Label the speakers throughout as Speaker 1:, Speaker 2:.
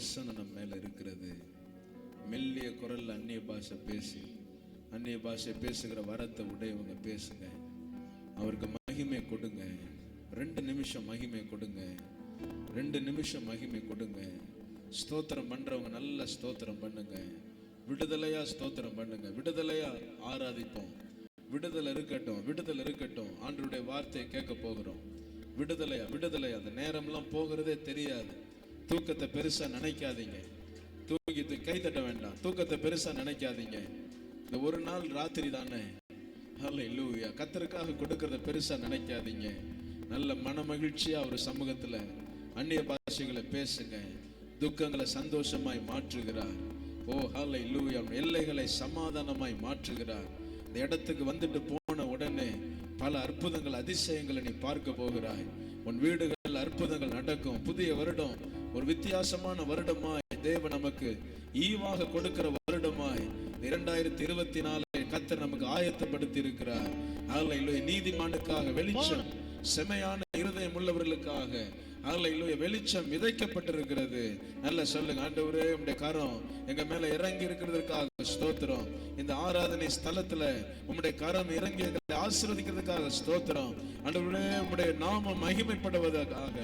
Speaker 1: பிரசன்னம் நம்ம மேல இருக்கிறது. மெல்லிய குரல்ல அந்நிய பாஷை பேசி, அந்நிய பாஷை பேசுகிற வரத்தை உடையவங்க பேசுங்க. அவருக்கு மகிமை கொடுங்க. 2 நிமிஷம் மகிமை கொடுங்க. 2 நிமிஷம் மகிமை கொடுங்க. ஸ்தோத்திரம் பண்றவங்க நல்ல ஸ்தோத்திரம் பண்ணுங்க. விடுதலையா ஸ்தோத்திரம் பண்ணுங்க. விடுதலையா ஆராதிப்போம். விடுதலை இருக்கட்டும், விடுதலை இருக்கட்டும். ஆண்டவருடைய வார்த்தையை கேட்க போகிறோம். விடுதலையா விடுதலையா. அந்த நேரம்லாம் போகிறதே தெரியாது. தூக்கத்தை பெருசா நினைக்காதீங்க. தூங்கிட்டு கை தட்ட வேண்டாம். தூக்கத்தை பெருசா நினைக்காதீங்க. இந்த ஒரு நாள் ராத்திரி தானே. ஹல்லேலூயா. கர்த்தருக்காக கொடுக்கறத பெருசா நினைக்காதீங்க. நல்ல மன மகிழ்ச்சியா ஒரு சமூகத்துல அந்நிய பாஷைகளை பேசுங்க. துக்கங்களை சந்தோஷமாய் மாற்றுகிறார். ஓ ஹல்லேலூயா. எல்லைகளை சமாதானமாய் மாற்றுகிறார். இந்த இடத்துக்கு வந்துட்டு போன உடனே பல அற்புதங்கள் அதிசயங்களை நீ பார்க்க போகிறாய். உன் வீடுகள் அற்புதங்கள் நடக்கும். புதிய வருடம் ஒரு வித்தியாசமான வருடமாய் தேவன் நமக்கு ஈவாக கொடுக்கிற வருடமாய் 2024 கர்த்தர் நமக்கு ஆயத்தப்படுத்தி இருக்கிறார். ஹல்லேலூயா. நீதிமானுக்காக வெளிச்சம், செமையான இருதயம் உள்ளவர்களுக்காக ஹல்லேலூயா வெளிச்சம் விதைக்கப்பட்டிருக்கிறது. நல்ல சொல்லுங்க, ஆண்டவரே உம்முடைய கரம் எங்க மேல இறங்கி இருக்கிறதுக்காக ஸ்தோத்திரம். இந்த ஆராதனை ஸ்தலத்துல உம்முடைய கரம் இறங்கி எங்களை ஆசீர்வதிக்கிறதுக்காக ஸ்தோத்திரம். ஆண்டவரே உம்முடைய நாமம் மகிமைப்படுவதற்காக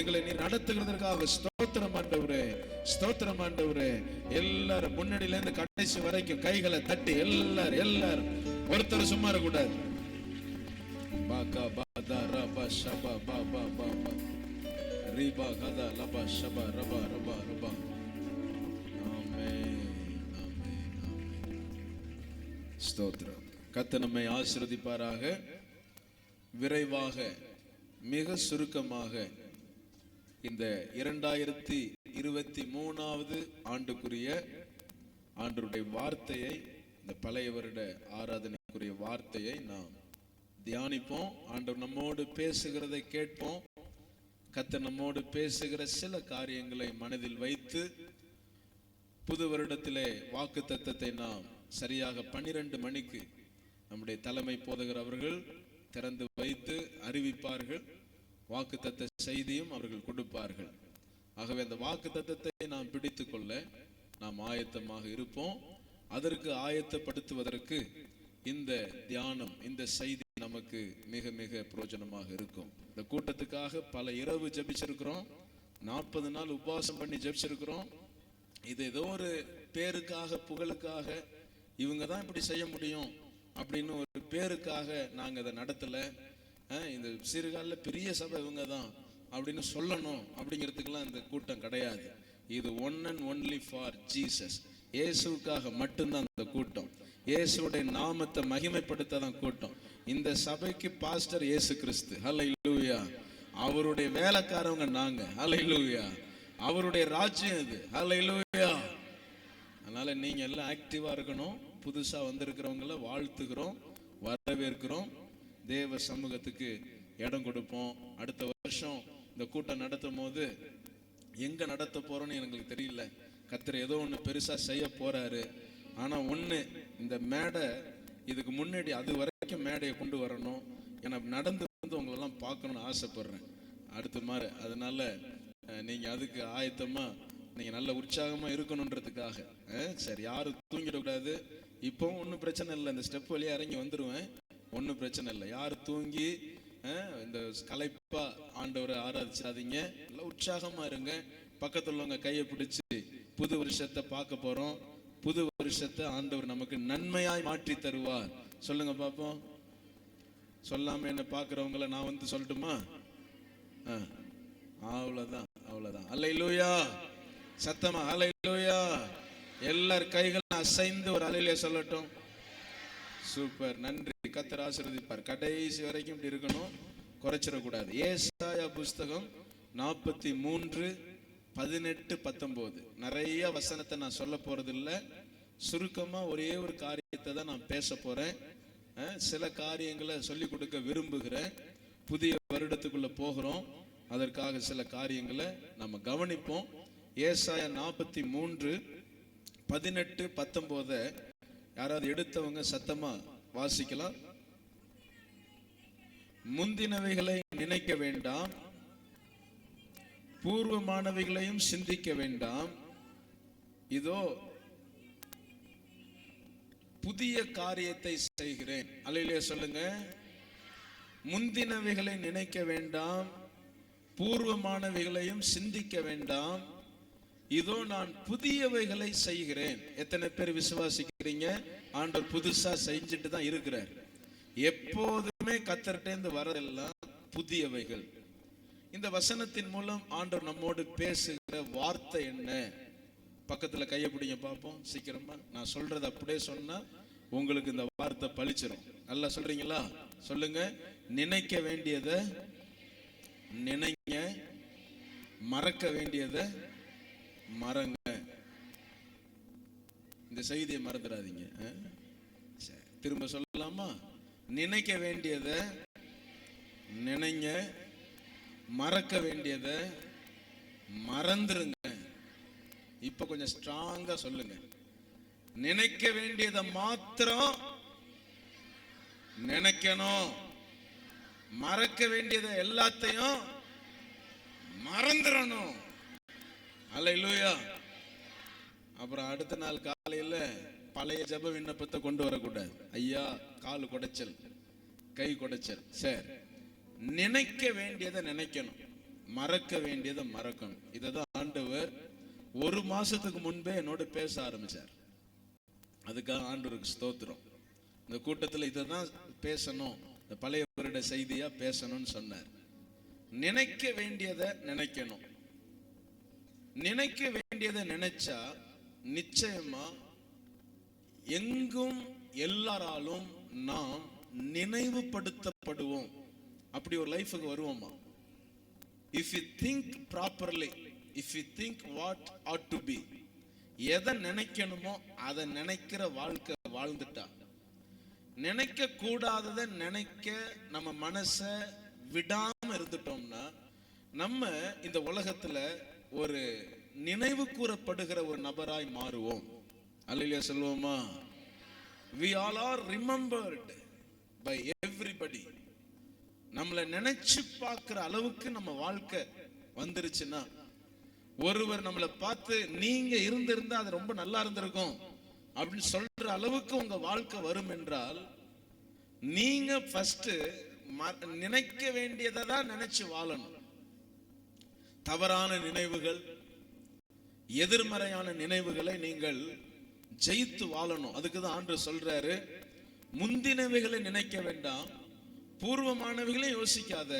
Speaker 1: எங்களை நீ நடத்துகிறதற்காக ஸ்தோத்திரம் ஆண்டவரே. ஸ்தோத்திரம் ஆண்டவரே. எல்லாரும் முன்னாடியில இருந்து கடைசி வரைக்கும் கைகளை தட்டி எல்லாரும் ஒருத்தர் சும்மா இருக்க கூடாது. பாகா பாதா ரபா ஷபா பாபா பாபா ரிபா கதா லபா ஷபா ரபா ரபா ரபா. ஆமென் ஆமென் ஆமென். ஸ்தோத்திரம். கர்த்தர் நம்மை ஆசீர்வதிப்பாராக. விரைவாக மிக சுருக்கமாக இந்த 2023 ஆண்டுக்குரிய ஆண்டவருடைய வார்த்தையை, இந்த பழைய வருட ஆராதனைக்குரிய வார்த்தையை நாம் தியானிப்போம். ஆண்டவர் நம்மோடு பேசுகிறதை கேட்போம். கர்த்தர் நம்மோடு பேசுகிற சில காரியங்களை மனதில் வைத்து புது வருடத்திலே வாக்குத்தத்தத்தை நாம் சரியாக 12 மணிக்கு நம்முடைய தலைமை போதகர் அவர்கள் திறந்து வைத்து அறிவிப்பார்கள். வாக்குத்தத்த செய்தியும் அவர்கள் கொடுப்பார்கள். ஆகவே அந்த வாக்குத்தத்தத்தை நாம் பிடித்து கொள்ள நாம் ஆயத்தமாக இருப்போம். அதற்கு ஆயத்தப்படுத்துவதற்கு இந்த தியானம், இந்த செய்தி நமக்கு மிக மிக பிரயோஜனமாக இருக்கும். இந்த கூட்டத்துக்காக பல இரவு ஜெபிச்சிருக்கிறோம். 40 நாள் உபவாசம் பண்ணி ஜெபிச்சிருக்கிறோம். இது ஏதோ ஒரு பேருக்காக, புகழுக்காக, இவங்க தான் இப்படி செய்ய முடியும் அப்படின்னு ஒரு பேருக்காக நாங்க அதை நடத்தல. இந்த சிறுகால பெரிய சபை இவங்க தான் அப்படின்னு சொல்லணும் அப்படிங்கிறதுக்கெல்லாம் இந்த கூட்டம் கிடையாது. இது one and only for Jesus. இயேசுவுக்காக மட்டும்தான் இந்த கூட்டம். இயேசுடைய நாமத்தை மகிமைப்படுத்ததான் கூட்டம். இந்த சபைக்கு பாஸ்டர் இயேசு கிறிஸ்து. ஹல்லேலூயா. அவருடைய வேலைக்காரவங்க நாங்க. ஹல்லேலூயா. அவருடைய ராஜ்யம் இது. ஹல்லேலூயா. அதனால நீங்க எல்லாம் ஆக்டிவா இருக்கணும். புதுசா வந்திருக்கிறவங்கள வாழ்த்துகிறோம், வரவேற்கிறோம். தேவ சமூகத்துக்கு இடம் கொடுப்போம். அடுத்த வருஷம் இந்த கூட்டம் நடத்தும் போது எங்க நடத்த போறோம்னு எனக்கு தெரியல. கர்த்தர் ஏதோ ஒண்ணு பெருசா செய்ய போறாரு. ஆனா ஒண்ணு, இந்த மேடை இதுக்கு முன்னாடி அது வரைக்கும் மேடையை கொண்டு வரணும். எனக்கு நடந்து வந்து உங்களெல்லாம் பார்க்கணும்னு ஆசைப்படுறேன் அடுத்த மாதிரி. அதனால நீங்க அதுக்கு ஆயத்தமா, நீங்க நல்ல உற்சாகமா இருக்கணும்ன்றதுக்காக. சரி, யாரும் தூங்கிடக்கூடாது. இப்பவும் ஒன்றும் பிரச்சனை இல்லை. இந்த ஸ்டெப் வழியா இறங்கி வந்துடுவேன். ஒன்றும் பிரச்சனை இல்லை. யாரும் தூங்கி இந்த களைப்பா ஆண்டவரை ஆராதிச்சாதீங்க. நல்லா உற்சாகமா இருங்க. பக்கத்துல உள்ளவங்க கையை பிடிச்சு புது வருஷத்தை பார்க்க போறோம். புது வருஷத்தை ஆண்டவர் நமக்கு நன்மையாய் மாற்றி தருவார். சொல்லுங்க பாப்போம். சொல்லாம என்ன பாக்குறவங்கள நான் வந்து சொல்லட்டுமா? அவ்வளவுதான், அவ்வளவுதான். அல்லேலூயா. சத்தமா அல்லேலூயா. எல்லார் கைகளும் அசைந்து ஒரு அல்லேலூயா சொல்லட்டும். சூப்பர், நன்றி. கர்த்தர் ஆசீர்வதிப்பார். கடைசி வரைக்கும் இப்படி இருக்கணும், குறைச்சிடக்கூடாது. ஏசாயா புஸ்தகம் 43:18-19. நிறைய வசனத்தை நான் சொல்ல போறது இல்லை. சுருக்கமா ஒரே ஒரு காரியத்தை தான் நான் பேச போறேன். சில காரியங்களை சொல்லி கொடுக்க விரும்புகிறேன். புதிய வருடத்துக்குள்ள போகிறோம். அதற்காக சில காரியங்களை நம்ம கவனிப்போம். ஏசாயா 43:18-19 யாராவது எடுத்தவங்க சத்தமா வாசிக்கலாம். முந்தினவைகளை நினைக்க வேண்டாம், பூர்வமானவைகளையும் சிந்திக்க வேண்டாம், இதோ புதிய காரியத்தை செய்கிறேன். அல்லேலூயா சொல்லுங்க. முந்தினவைகளை நினைக்க வேண்டாம், பூர்வமானவைகளையும் சிந்திக்க வேண்டாம், இதோ நான் புதியவைகளை செய்கிறேன். எத்தனை பேர் விசுவாசிக்கிறீங்க? ஆண்டவர் புதுசா செஞ்சுட்டு தான் இருக்கிறார். எப்போதுமே கர்த்தர்ட்டேந்து வரதெல்லாம் புதியவைகள். இந்த வசனத்தின் மூலம் ஆண்டவர் நம்மோடு பேசுகிற வார்த்தை என்ன? பக்கத்துல கையை பிடிங்க பார்ப்போம் சீக்கிரமா. நான் சொல்றது அப்படியே சொன்னா உங்களுக்கு இந்த வார்த்தை பளிச்சிரும். நல்லா சொல்றீங்களா? சொல்லுங்க. நினைக்க வேண்டியதை நினைங்க, மறக்க வேண்டியதை மறங்க. இந்த செய்தியை மறந்துடாதீங்க. திரும்ப சொல்லலாமா? நினைக்க வேண்டியதை நினைங்க, மறக்க வேண்டியதை மறந்துருங்க. இப்ப கொஞ்சம் ஸ்ட்ராங்கா சொல்லுங்க. நினைக்க வேண்டியதை மாத்திரம் நினைக்கணும், மறக்க வேண்டியதை எல்லாத்தையும் மறந்துடணும். அல்லேலூயா. அப்புறம் அடுத்த நாள் காலையில பழைய ஜெப விண்ணப்பத்தை கொண்டு வரக்கூடாது. ஐயா கால் குடைச்சல், கை குடைச்சல். சரி, நினைக்க வேண்டியதை நினைக்கணும், மறக்க வேண்டியதை மறக்கணும். இததான் ஆண்டவர் ஒரு மாசத்துக்கு முன்பே என்னோட பேச ஆரம்பிச்சார். அதுக்காக ஆண்டவருக்கு ஸ்தோத்திரம். இந்த கூட்டத்தில் இதை தான் பேசணும், இந்த பழைய வருட செய்தியா பேசணும்னு சொன்னார். நினைக்க வேண்டியதை நினைக்கணும். நினைக்க வேண்டியதை நினைச்சா நிச்சயமா எங்கும் எல்லாராலும் நாம் நினைவுபடுத்தப்படுவோம். அப்படி ஒரு லைஃபுக்கு வருவோமா? If you think properly, if you think what ought to be, எதை நினைக்கணுமோ அதை நினைக்கிற வாழ்க்கை வாழ்ந்துட்டா, நினைக்க கூடாததை நினைக்க நம்ம மனசை விடாம இருந்துட்டோம்னா நம்ம இந்த உலகத்துல ஒரு நினைவு கூறப்படுகிற ஒரு நபராய் மாறுவோம். அல்லேலூயா சொல்லுவோமா? We all are remembered by everybody. நம்மளை நினைச்சு பார்க்கிற அளவுக்கு நம்ம வாழ்க்கை வந்துருச்சுன்னா, ஒருவர் நம்மளை பார்த்து நீங்க இருந்திருந்தா அது ரொம்ப நல்லா இருந்திருக்கும் அப்படின்னு சொல்ற அளவுக்கு உங்க வாழ்க்கை வரும் என்றால், நீங்க ஃபர்ஸ்ட் நினைக்க வேண்டியதை தான் நினைச்சு வாழணும். தவறான நினைவுகள், எதிர்மறையான நினைவுகளை நீங்கள் ஜெயித்து வாழணும். அதுக்கு தான் ஆண்டவர் சொல்றாரு, முந்தினவைகளை நினைக்க வேண்டாம், பூர்வமானவைகளை யோசிக்காத.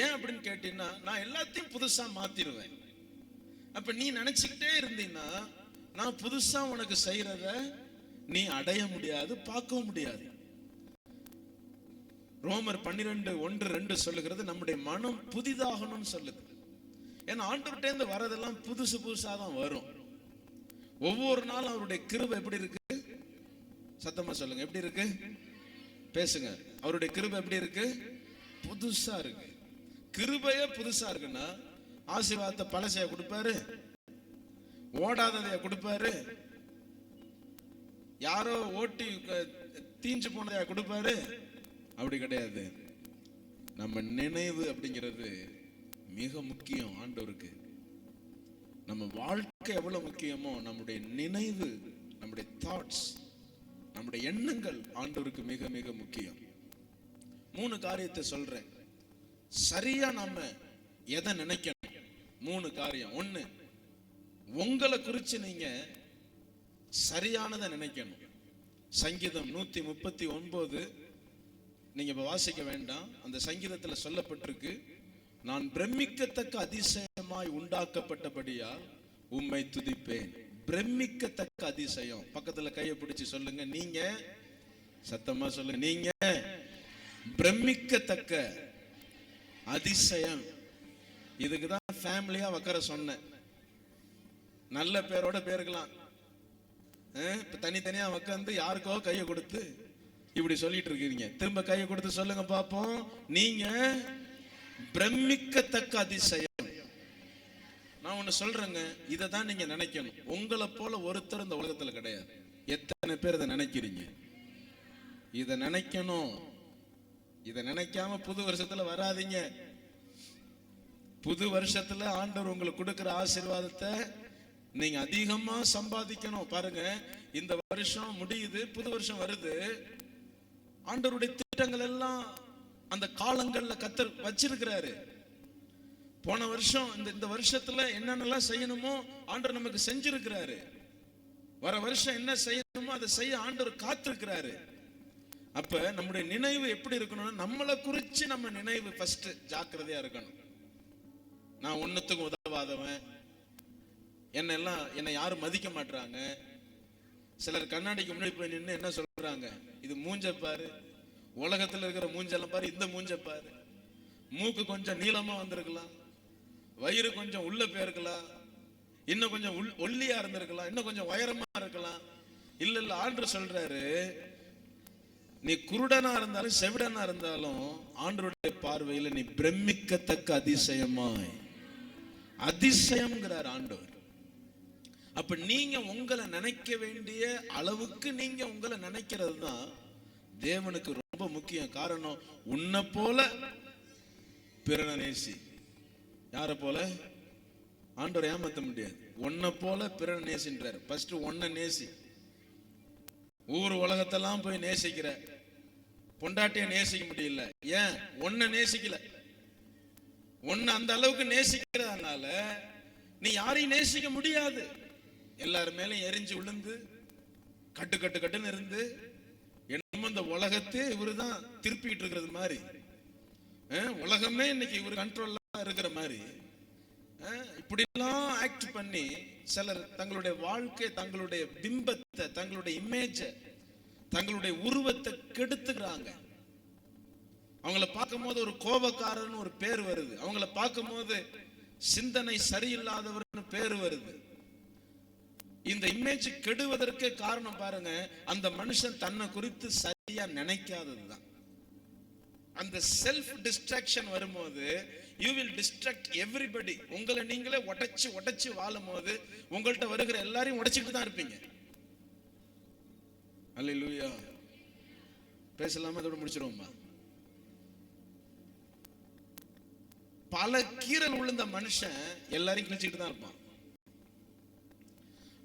Speaker 1: ஏன் அப்படின்னு கேட்டீங்கன்னா, நான் எல்லாத்தையும் புதுசா மாத்திடுவேன். அப்ப நீ நினைச்சுக்கிட்டே இருந்தீங்கன்னா நான் புதுசா உனக்கு செய்யறத நீ அடைய முடியாது, பார்க்கவும் முடியாது. ரோமர் 12:1-2 சொல்லுகிறது, நம்முடைய மனம் புதிதாகணும்னு சொல்லுது. ஏன்னா ஆண்டவர்கிட்ட இருந்து வரதெல்லாம் புதுசு புதுசா தான் வரும். ஒவ்வொரு நாளும் அவருடைய கிருபை எப்படி இருக்கு? சத்தமா சொல்லுங்க, எப்படி இருக்கு? பேசுங்க. அவருடைய கிருபை எப்படி இருக்கு? புதுசா இருக்கு. கிருபையே புதுசா இருக்குன்னா ஆசீர்வாதத்தை பழசையா கொடுப்பாரு? ஓடாததையா கொடுப்பாரு? யாரோ ஓட்டி தீஞ்சு போனதையா கொடுப்பாரு? அப்படி கிடையாது. நம்ம நினைவு அப்படிங்கிறது மிக முக்கியம் ஆண்டவருக்கு. நம்ம வாழ்க்கை எவ்வளவு முக்கியமோ நம்முடைய நினைவு, நம்முடைய தாட்ஸ், நம்முடைய எண்ணங்கள் ஆண்டவருக்கு மிக மிக முக்கியம். 3 காரியத்தை சொல்றேன். சரியா நம்ம எதை நினைக்கணும்? 3 காரியம். 1, உங்களை குறிச்சு நீங்க சரியானதை நினைக்கணும். சங்கீதம் 139 நீங்க இப்ப வாசிக்க வேண்டாம். அந்த சங்கீதத்துல சொல்லப்பட்டிருக்கு, நான் பிரமிக்கத்தக்க அதிசயமாய் உண்டாக்கப்பட்டபடியால் உம்மை துதிப்பேன். பிரமிக்கத்தக்க அதிசயம். பக்கத்துல கையை பிடிச்சு சொல்லுங்க, நீங்க சத்தமா சொல்லுங்க, நீங்க பிரமிக்கத்தக்க அதிசயம். இதுக்குதான் ஃபேமிலியா உட்கார சொன்னேன். நல்ல பேரோட பேருக்கலாம். தனித்தனியா உட்காந்து யாருக்கோ கையை கொடுத்து இப்படி சொல்லிட்டு இருக்கீங்க. திரும்ப கையை கொடுத்து சொல்லுங்க பாப்போம், நீங்க பிரமிக்கத்தக்க அதிசயம். நான் ஒண்ணு சொல்றேங்க, இதை தான் நீங்க நினைக்கணும். உங்களை போல ஒருத்தர் இந்த உலகத்துல கிடையாது. எத்தனை பேர் இதை நினைக்கிறீங்க? இதை நினைக்கணும். இதை நினைக்காம புது வருஷத்துல வராதீங்க. புது வருஷத்துல ஆண்டவர் உங்களுக்கு கொடுக்கிற ஆசீர்வாதத்தை நீங்க அதிகமா சம்பாதிக்கணும். பாருங்க, இந்த வருஷம் முடியுது, புது வருஷம் வருது. ஆண்டவருடைய திட்டங்கள் எல்லாம் அந்த காலங்கள்ல கர்த்தர் வச்சிருக்கிறாரு. போன வருஷம் இந்த வருஷத்துல என்னென்னலாம் செய்யணுமோ ஆண்டவர் நமக்கு செஞ்சிருக்கிறாரு. வர வருஷம் என்ன செய்யணுமோ அதை செய்ய ஆண்டவர் காத்திருக்கிறாரு. அப்ப நம்முடைய நினைவு எப்படி இருக்கணும்னா, நம்மளை குறிச்சு நம்ம நினைவு ஃபர்ஸ்ட் ஜாக்கிரதையா இருக்கணும். நான் ஒன்னுத்துக்கும் உதவாதவன், என்னை யாரும் மதிக்க மாட்டாங்க. சிலர் கண்ணாடிக்கு முன்னாடி போய் நின்று என்ன சொல்றாங்க, இது மூஞ்ச பாரு, உலகத்துல இருக்கிற மூஞ்செல்லாம் பாரு, இந்த மூஞ்ச பாரு, மூக்கு கொஞ்சம் நீளமா வந்திருக்கலாம், வயிறு கொஞ்சம் உள்ள போயிருக்கலாம், இன்னும் கொஞ்சம் ஒல்லியா இருந்திருக்கலாம், இன்னும் கொஞ்சம் உயரமா இருக்கலாம். இல்ல ஆண்டவர் சொல்றாரு, நீ குருடனா இருந்தாலும் செவிடனா இருந்தாலும் ஆண்டவருடைய பார்வையில நீ பிரமிக்கத்தக்க அதிசயமாய், அதிசயம்ங்கிறார் ஆண்டவர். அப்ப நீங்க உங்களை நினைக்க வேண்டிய அளவுக்கு நீங்க உங்களை நினைக்கிறது தான் தேவனுக்கு ரொம்ப முக்கியம். காரணம், உன்னை போல பிறனை நேசி. யார போல? ஆண்டவர் ஏமாத்த முடியாது. உன்னை போல பிறனை நேசின்றார். ஃபர்ஸ்ட் உன்னை நேசி. ஊர் உலகத்தெல்லாம் போய் நேசிக்கிற, பொண்டாட்டிய நேசிக்க முடியல. ஏன்? உன்னை நேசிக்கல. உன்னை அந்த அளவுக்கு நேசிக்கிறதுனால நீ யாரையும் நேசிக்க முடியாது. எல்லாரும் மேலும் எரிஞ்சு விழுந்து கட்டு கட்டு கட்டுன்னு இருந்து என்னமோ இந்த உலகத்தை இவரு தான் திருப்பிட்டு இருக்கிறது மாதிரி, உலகமே இன்னைக்கு இவரு கண்ட்ரோல்ல இருக்கிற மாதிரி இப்படிலாம் ஆக்ட் பண்ணி சிலர் தங்களுடைய வாழ்க்கை, தங்களுடைய பிம்பத்தை, தங்களுடைய இமேஜ, தங்களுடைய உருவத்தை கெடுத்துக்கிறாங்க. அவங்கள பார்க்கும் போது ஒரு கோபக்காரன் ஒரு பேர் வருது, அவங்கள பார்க்கும் போது சிந்தனை சரியில்லாதவர்னு பேர் வருது. இந்த இமேஜ் கெடுவதற்கு காரணம் பாருங்க, அந்த மனுஷன் தன்னை குறித்து சரியா நினைக்காததுதான். அந்த செல்ஃப் டிஸ்ட்ராக்ஷன் வரும்போது you will distract everybody. உங்களை நீங்களே உடைச்சு வாழும் போது உங்கள்கிட்ட வருகிற எல்லாரையும் உடைச்சிட்டு தான் இருப்பீங்க. அல்லேலூயா. பேசலாமா? அதோட முடிச்சிருவோமா? பல கீறல் விழுந்த மனுஷன் எல்லாரையும் கிழிச்சிட்டு தான் இருப்பான்.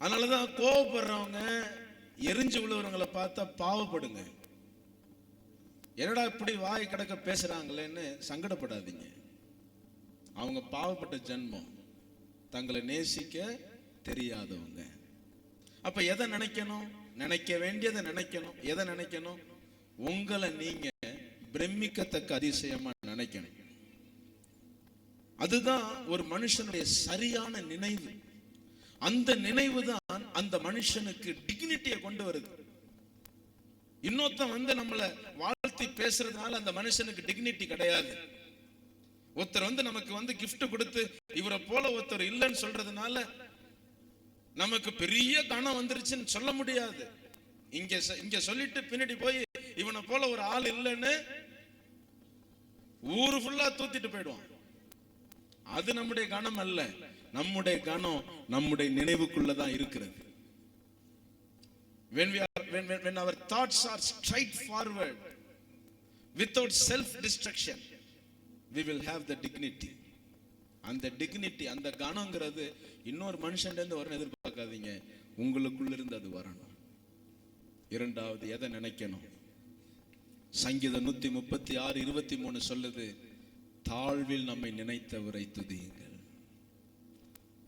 Speaker 1: அதனாலதான் கோவப்படுறவங்க, எரிஞ்சு விழுறவங்களை பார்த்தா பாவப்படுங்க. என்னடா இப்படி வாய் கிடக்க பேசுறாங்களேன்னு சங்கடப்படாதீங்க. அவங்க பாவப்பட்ட ஜென்மம், தங்களை நேசிக்க தெரியாதவங்க. அப்ப எதை நினைக்கணும்? நினைக்க வேண்டியதை நினைக்கணும். எதை நினைக்கணும்? உங்களை நீங்க பிரமிக்கத்தக்க அதிசயமா நினைக்கணும். அதுதான் ஒரு மனுஷனுடைய சரியான நினைவு. அந்த நினைவு தான் அந்த மனுஷனுக்கு டிக்னிட்டியை கொண்டு வருது. இன்னொருத்தன் நம்மளை வாழ்த்தி பேசுறதுனால அந்த மனுஷனுக்கு டிக்னிட்டி கிடையாது. ஒருத்தர் நமக்கு கிஃப்ட் கொடுத்து இவரை போல ஒருத்தர் இல்லைன்னு சொல்றதுனால நமக்கு பெரிய கணம் வந்துருச்சுன்னு சொல்ல முடியாது. இங்க சொல்லிட்டு பின்னாடி போய் இவனை போல ஒரு ஆள் இல்லைன்னு ஊரு ஃபுல்லா தூத்திட்டு போயிடுவான். அது நம்முடைய கணம் அல்ல. நம்முடைய கணம் நம்முடைய நினைவுக்குள்ளதான் இருக்கிறது. When our thoughts are straight forward without self destruction, we will have the dignity. அந்த dignity, அந்த கணங்கிறது இன்னொரு மனுஷன்ல இருந்து வரணும் எதிர்பார்க்காதீங்க, உங்களுக்குள்ள இருந்து அது வரணும். இரண்டாவது, எதை நினைக்கணும்? சங்கீதம் 136:23 சொல்லுது, தாழ்வில் நம்மை நினைத்தவரை துதியுங்கள்.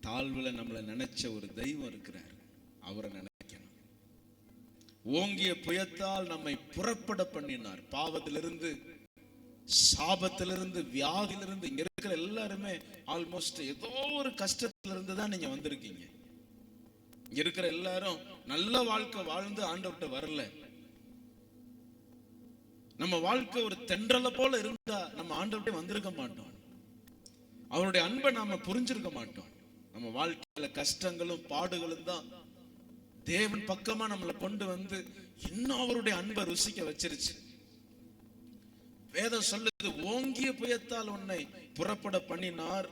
Speaker 1: தாழ்வில் நம்மளை நினைச்ச ஒரு தெய்வம் இருக்கிறார், அவரை நினைக்கணும். ஓங்கிய புயத்தால் நம்மை புறப்பட பண்ணினார். பாவத்திலிருந்து, சாபத்திலிருந்து, வியாதியிலிருந்து. இங்க இருக்கிற எல்லாருமே ஆல்மோஸ்ட் ஏதோ ஒரு கஷ்டத்திலிருந்து தான் நீங்க வந்திருக்கீங்க. இங்க இருக்கிற எல்லாரும் நல்ல வாழ்க்கை வாழ்ந்து ஆண்டவர்கிட்ட வரல. நம்ம வாழ்க்கை ஒரு தென்றலை போல இருந்தா நம்ம ஆண்டவர்கிட்ட வந்திருக்க மாட்டோம். அவருடைய அன்பை நாம புரிஞ்சிருக்க மாட்டோம். நம்ம வாழ்க்கையில கஷ்டங்களும் பாடுகளும் தான் தேவன் பக்கமா நம்மளை கொண்டு இன்னும் அவருடைய அன்பை ருசிக்க வச்சிருச்சு. வேதம் சொல்லுது, ஓங்கிய புயத்தால் உன்னை புறப்பட பண்ணினார்.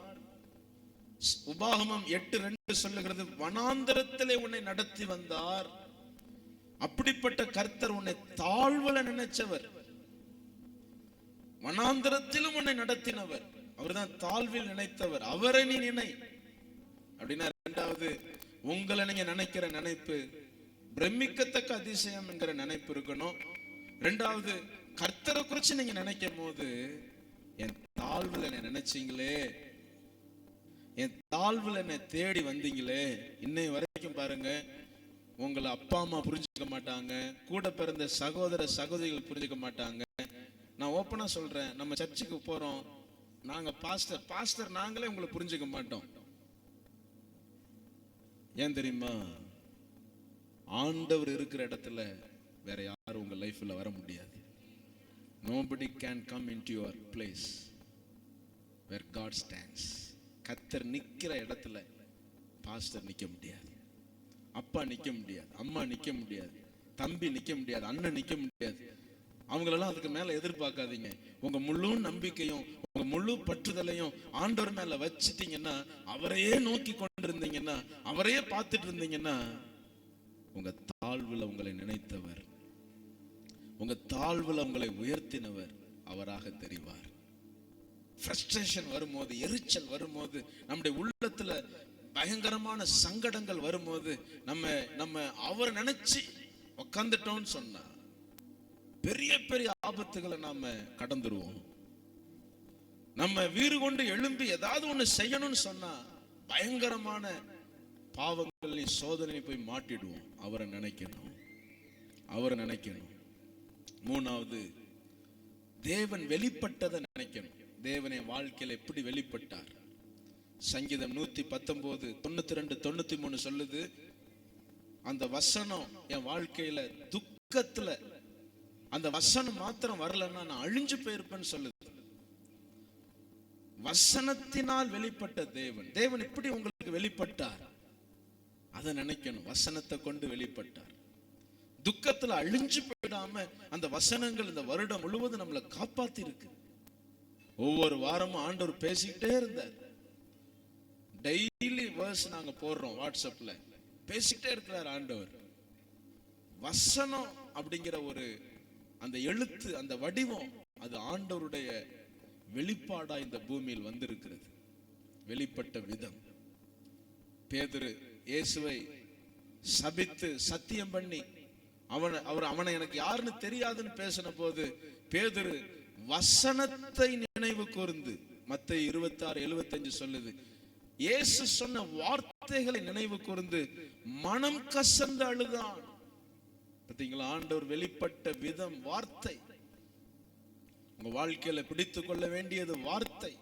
Speaker 1: உபாகமம் 8:2 சொல்லுகிறது, வனாந்தரத்திலே உன்னை நடத்தி வந்தார். அப்படிப்பட்ட கர்த்தர் உன்னை தாழ்வுல நினைச்சவர், வனாந்தரத்திலும் உன்னை நடத்தினவர். அவர்தான் தாழ்வில் நினைத்தவர், அவரை நீ நினை அப்படின்னா. இரண்டாவது, உங்களை நீங்க நினைக்கிற நினைப்பு பிரமிக்கத்தக்க அதிசயம் என்கிற நினைப்பு இருக்கணும். இரண்டாவது, கர்த்தரை குறிச்சு நீங்க நினைக்கும் போது, என் தாழ்வுல என்ன நினைச்சீங்களே, என் தாழ்வுல என்ன தேடி வந்தீங்களே, இன்னை வரைக்கும் பாருங்க, உங்களை அப்பா அம்மா புரிஞ்சுக்க மாட்டாங்க, கூட பிறந்த சகோதர சகோதரிகள் புரிஞ்சுக்க மாட்டாங்க. நான் ஓப்பனா சொல்றேன், நம்ம சர்ச்சுக்கு போறோம், நாங்க பாஸ்டர் நாங்களே உங்களை புரிஞ்சுக்க மாட்டோம். ஏன் தெரியுமா? ஆண்டவர் இருக்கிற இடத்துல வேற யாரும் உங்க லைஃப்ல வர முடியாது. Nobody can come into your place where God stands. கர்த்தர் நிக்கிற இடத்துல பாஸ்டர் நிக்க முடியாது, அப்பா நிக்க முடியாது, அம்மா நிக்க முடியாது, தம்பி நிக்க முடியாது, அண்ணன் நிக்க முடியாது. அவங்களெல்லாம் அதுக்கு மேல எதிர்பார்க்காதீங்க. உங்க முழு நம்பிக்கையும் உங்க முழு பற்றுதலையும் ஆண்டவர் மேல வச்சிட்டீங்கன்னா, அவரையே நோக்கி கொண்டிருந்தீங்கன்னா, அவரையே பார்த்துட்டு இருந்தீங்கன்னா, உங்க தாழ்வுல உங்களை நினைத்தவர், உங்க தாழ்வுல உங்களை உயர்த்தினவர் அவராக தெரிவார். ஃப்ரஸ்ட்ரேஷன் வரும்போது, எரிச்சல் வரும்போது, நம்முடைய உள்ளத்துல பயங்கரமான சங்கடங்கள் வரும்போது, நம்ம அவரை நினைச்சு உட்கார்ந்துட்டோம்னு சொன்னா பெரிய பெரிய ஆபத்துகளை நாம கடந்துருவோம். நம்ம வீறு கொண்டு எழும்பி ஏதாவது ஒண்ணு செய்யணும்னு சொன்னா பயங்கரமான பாவங்களின் சோதனை போய் மாட்டிடுவோம். அவரை நினைக்கணும், அவரை நினைக்கணும். மூணாவது, தேவன் வெளிப்பட்டதை நினைக்கணும். தேவனை வாழ்க்கையில எப்படி வெளிப்பட்டார்? சங்கீதம் 119 92 93 சொல்லுது, அந்த வசனம் என் வாழ்க்கையில துக்கத்துல அந்த வசனம் மாத்திரம் வரலன்னா நான் அழிஞ்சு போயிருப்பேன்னு சொல்லுது. வசனத்தினால் வெளிப்பட்ட தேவன், தேவன் எப்படி உங்களுக்கு வெளிப்பட்டார் அதை நினைக்கணும். வசனத்தை கொண்டு வெளிப்பட்டார். துக்கத்துல அழிஞ்சு போயிடாம அந்த வசனங்கள் இந்த வருடம் முழுவதும் நம்மளை காப்பாத்தி இருக்கு. ஒவ்வொரு வாரமும் ஆண்டவர் பேசிக்கிட்டே இருந்தார். டெய்லி வேர்ஸ் நாங்க போடுறோம் வாட்ஸ்அப்ல, பேசிக்கிட்டே இருக்கிறார் ஆண்டவர். வசனம் அப்படிங்கிற ஒரு அந்த எழுத்து, அந்த வடிவம், அது ஆண்டவருடைய வெளிப்பாடா இந்த பூமியில் வந்திருக்கிறது. வெளிப்பட்ட விதம். பேதுரு இயேசுவை சபித்து சத்தியம் பண்ணி அவனை எனக்கு யாருன்னு தெரியாதுன்னு பேசின போது, பேதுரு வசனத்தை நினைவு கூர்ந்து, மத்தேயு 26:75 சொல்லுது, இயேசு சொன்ன வார்த்தைகளை நினைவு கூர்ந்து மனம் கசந்து அழுதான். பாத்தீங்களா? ஆண்டவர் வெளிப்பட்ட விதம் வார்த்தை. உங்க வாழ்க்கையில பிடித்து கொள்ள வேண்டியது வார்த்தை.